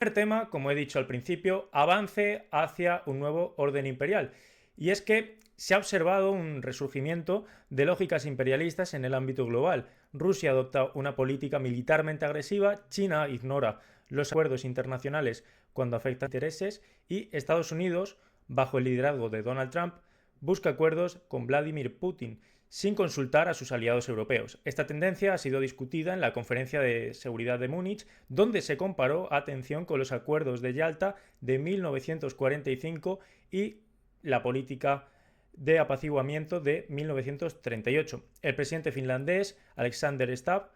Primer tema, como he dicho al principio, avance hacia un nuevo orden imperial. Y es que se ha observado un resurgimiento de lógicas imperialistas en el ámbito global. Rusia adopta una política militarmente agresiva, China ignora los acuerdos internacionales cuando afectan intereses y Estados Unidos, bajo el liderazgo de Donald Trump, busca acuerdos con Vladimir Putin sin consultar a sus aliados europeos. Esta tendencia ha sido discutida en la Conferencia de Seguridad de Múnich, donde se comparó, atención, con los acuerdos de Yalta de 1945 y la política de apaciguamiento de 1938. El presidente finlandés, Alexander Stubb,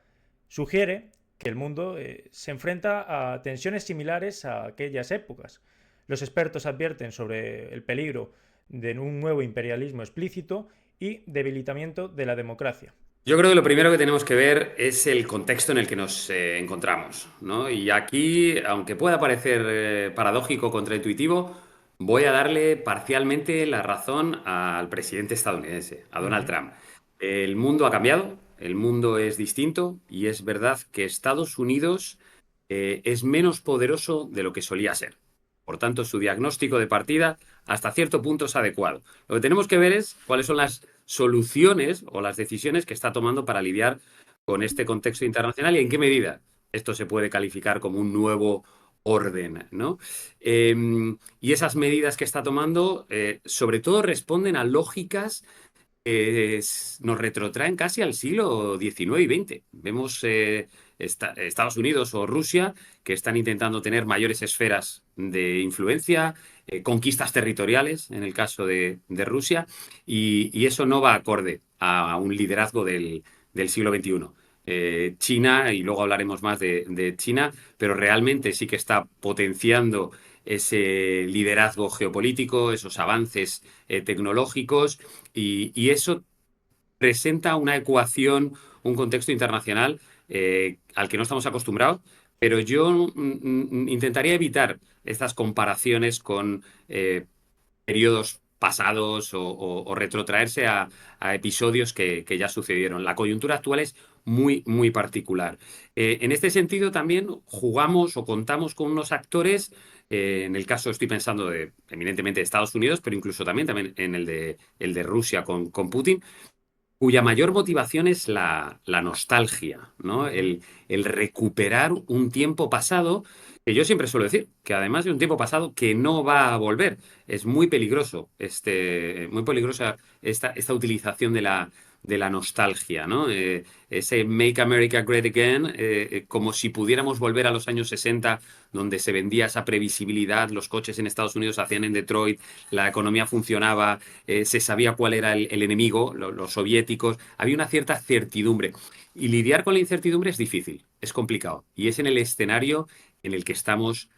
sugiere que el mundo se enfrenta a tensiones similares a aquellas épocas. Los expertos advierten sobre el peligro de un nuevo imperialismo explícito y debilitamiento de la democracia. Yo creo que lo primero que tenemos que ver es el contexto en el que nos encontramos, ¿no? Y aquí, aunque pueda parecer paradójico, contraintuitivo, voy a darle parcialmente la razón al presidente estadounidense, a Donald Ujú. Trump. El mundo ha cambiado, el mundo es distinto y es verdad que Estados Unidos es menos poderoso de lo que solía ser. Por tanto, su diagnóstico de partida hasta cierto punto es adecuado. Lo que tenemos que ver es cuáles son las soluciones o las decisiones que está tomando para lidiar con este contexto internacional y en qué medida esto se puede calificar como un nuevo orden, ¿no? Eh, y esas medidas que está tomando, sobre todo, responden a lógicas nos retrotraen casi al siglo XIX y XX. Vemos Estados Unidos o Rusia que están intentando tener mayores esferas de influencia, conquistas territoriales, en el caso de Rusia, y eso no va acorde a un liderazgo del siglo XXI. China, y luego hablaremos más de China, pero realmente sí que está potenciando ese liderazgo geopolítico, esos avances tecnológicos y eso presenta una ecuación, un contexto internacional al que no estamos acostumbrados, pero yo intentaría evitar estas comparaciones con periodos pasados o retrotraerse a episodios que ya sucedieron. La coyuntura actual es muy particular. En este sentido, también jugamos o contamos con unos actores, en el caso estoy pensando eminentemente de Estados Unidos, pero incluso también en el de Rusia con Putin, cuya mayor motivación es la nostalgia, ¿no? Ujú. El recuperar un tiempo pasado, que yo siempre suelo decir, que además de un tiempo pasado que no va a volver, es muy peligroso, muy peligrosa esta utilización de la nostalgia, ¿no? Ese Make America Great Again, como si pudiéramos volver a los años 60, donde se vendía esa previsibilidad, los coches en Estados Unidos se hacían en Detroit, la economía funcionaba, se sabía cuál era el enemigo, los soviéticos, había una cierta certidumbre. Y lidiar con la incertidumbre es difícil, es complicado. Y es en el escenario en el que estamos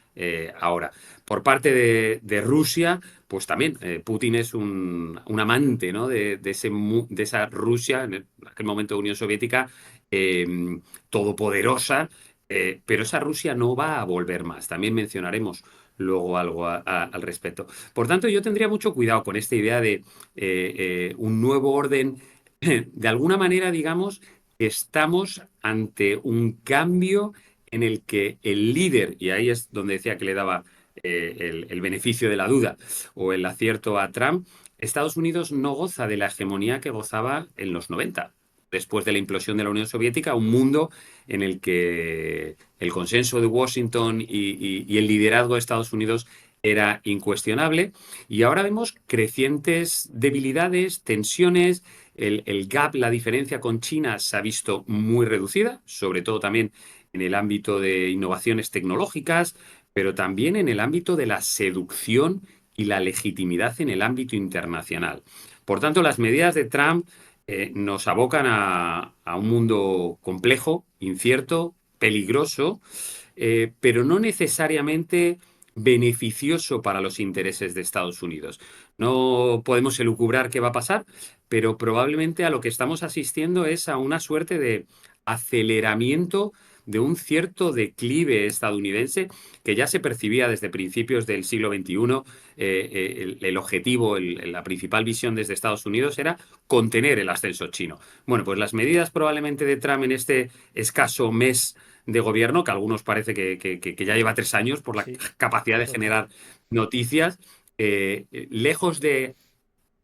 ahora. Por parte de Rusia, pues también Putin es un amante, ¿no? de esa Rusia, en aquel momento Unión Soviética, eh, todopoderosa, pero esa Rusia no va a volver más. También mencionaremos luego algo al respecto. Por tanto, yo tendría mucho cuidado con esta idea de un nuevo orden. De alguna manera, digamos, que estamos ante un cambio en el que el líder, y ahí es donde decía que le daba el beneficio de la duda o el acierto a Trump, Estados Unidos no goza de la hegemonía que gozaba en los 90 después de la implosión de la Unión Soviética, un mundo en el que el consenso de Washington y el liderazgo de Estados Unidos era incuestionable. Y ahora vemos crecientes debilidades, tensiones, el gap, la diferencia con China se ha visto muy reducida, sobre todo también en el ámbito de innovaciones tecnológicas, pero también en el ámbito de la seducción y la legitimidad en el ámbito internacional. Por tanto, las medidas de Trump nos abocan a un mundo complejo, incierto, peligroso, pero no necesariamente beneficioso para los intereses de Estados Unidos. No podemos elucubrar qué va a pasar, pero probablemente a lo que estamos asistiendo es a una suerte de aceleramiento de un cierto declive estadounidense que ya se percibía desde principios del siglo XXI. El objetivo, la principal visión desde Estados Unidos era contener el ascenso chino. Bueno, pues las medidas probablemente de Trump en este escaso mes de gobierno, que a algunos parece que ya lleva 3 años por la Sí, capacidad de total. generar noticias, lejos de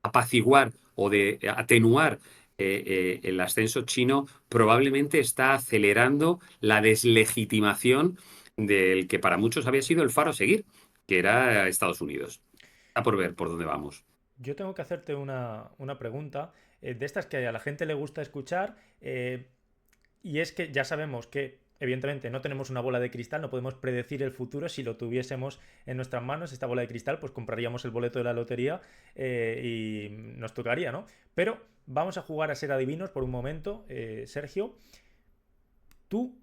apaciguar o de atenuar el ascenso chino, probablemente está acelerando la deslegitimación del que para muchos había sido el faro a seguir, que era Estados Unidos. Está por ver por dónde vamos. Yo tengo que hacerte una pregunta de estas que a la gente le gusta escuchar, y es que ya sabemos que evidentemente no tenemos una bola de cristal, no podemos predecir el futuro. Si lo tuviésemos en nuestras manos, esta bola de cristal, pues compraríamos el boleto de la lotería y nos tocaría, ¿no? Pero vamos a jugar a ser adivinos por un momento, Sergio. ¿Tú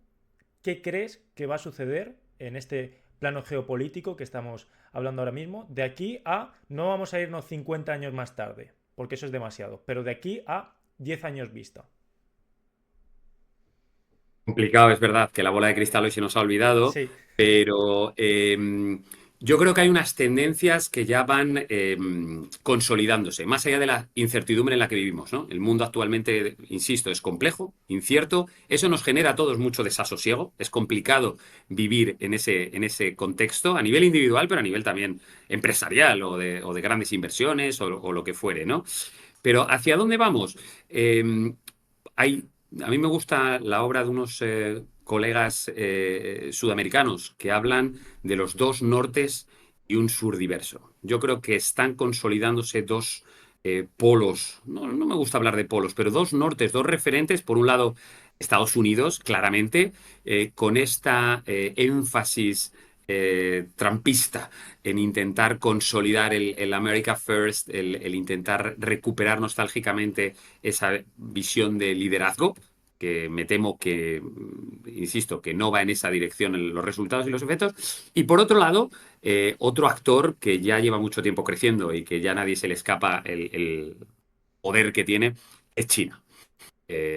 qué crees que va a suceder en este plano geopolítico que estamos hablando ahora mismo? De aquí a, no vamos a irnos 50 años más tarde, porque eso es demasiado, pero de aquí a 10 años vista. Complicado, es verdad, que la bola de cristal hoy se nos ha olvidado, Sí, pero yo creo que hay unas tendencias que ya van consolidándose, más allá de la incertidumbre en la que vivimos, ¿no? El mundo actualmente, insisto, es complejo, incierto, eso nos genera a todos mucho desasosiego, es complicado vivir en ese contexto, a nivel individual, pero a nivel también empresarial o de grandes inversiones o lo que fuere, ¿no? Pero ¿hacia dónde vamos? Hay, a mí me gusta la obra de unos colegas sudamericanos que hablan de los dos nortes y un sur diverso. Yo creo que están consolidándose dos polos, no me gusta hablar de polos, pero dos nortes, dos referentes. Por un lado, Estados Unidos, claramente, con esta énfasis trampista en intentar consolidar el America First, el intentar recuperar nostálgicamente esa visión de liderazgo, que me temo que, insisto, que no va en esa dirección en los resultados y los efectos. Y por otro lado, otro actor que ya lleva mucho tiempo creciendo y que ya nadie se le escapa el poder que tiene, es China.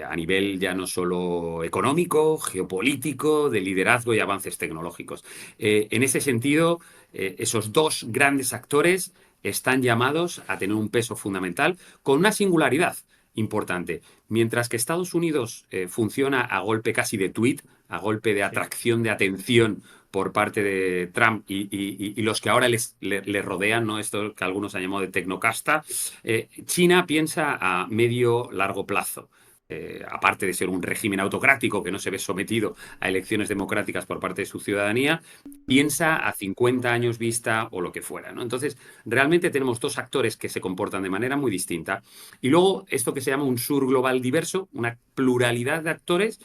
A nivel ya no solo económico, geopolítico, de liderazgo y avances tecnológicos. En ese sentido, esos dos grandes actores están llamados a tener un peso fundamental con una singularidad importante. Mientras que Estados Unidos funciona a golpe casi de tweet, a golpe de sí. atracción de atención por parte de Trump y los que ahora le rodean, ¿no? Esto que algunos han llamado de tecnocasta, China piensa a medio largo plazo. Aparte de ser un régimen autocrático que no se ve sometido a elecciones democráticas por parte de su ciudadanía, piensa a 50 años vista o lo que fuera, ¿no? Entonces, realmente tenemos dos actores que se comportan de manera muy distinta. Y luego, esto que se llama un sur global diverso, una pluralidad de actores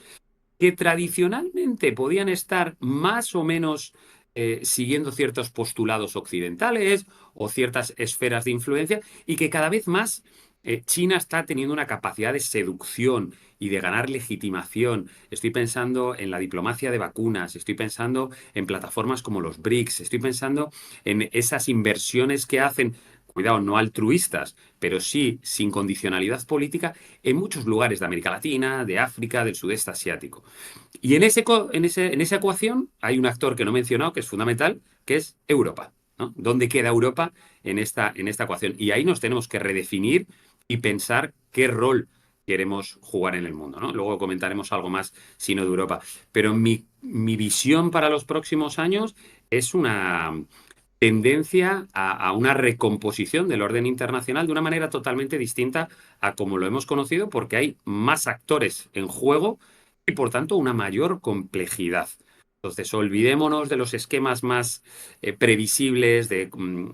que tradicionalmente podían estar más o menos siguiendo ciertos postulados occidentales o ciertas esferas de influencia y que cada vez más China está teniendo una capacidad de seducción y de ganar legitimación. Estoy pensando en la diplomacia de vacunas, estoy pensando en plataformas como los BRICS, estoy pensando en esas inversiones que hacen, cuidado, no altruistas, pero sí sin condicionalidad política en muchos lugares de América Latina, de África, del sudeste asiático. Y en esa ecuación hay un actor que no he mencionado, que es fundamental, que es Europa, ¿no? ¿Dónde queda Europa en esta ecuación? Y ahí nos tenemos que redefinir y pensar qué rol queremos jugar en el mundo, ¿no? Luego comentaremos algo más, si no de Europa. Pero mi visión para los próximos años es una tendencia a una recomposición del orden internacional de una manera totalmente distinta a como lo hemos conocido, porque hay más actores en juego y por tanto una mayor complejidad. Entonces, olvidémonos de los esquemas más previsibles, de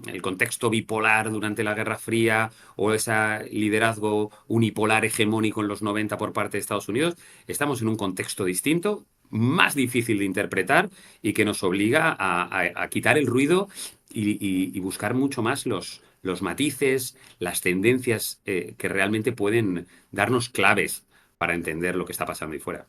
el contexto bipolar durante la Guerra Fría o ese liderazgo unipolar hegemónico en los 90 por parte de Estados Unidos. Estamos en un contexto distinto, más difícil de interpretar y que nos obliga a quitar el ruido y buscar mucho más los matices, las tendencias que realmente pueden darnos claves para entender lo que está pasando ahí fuera.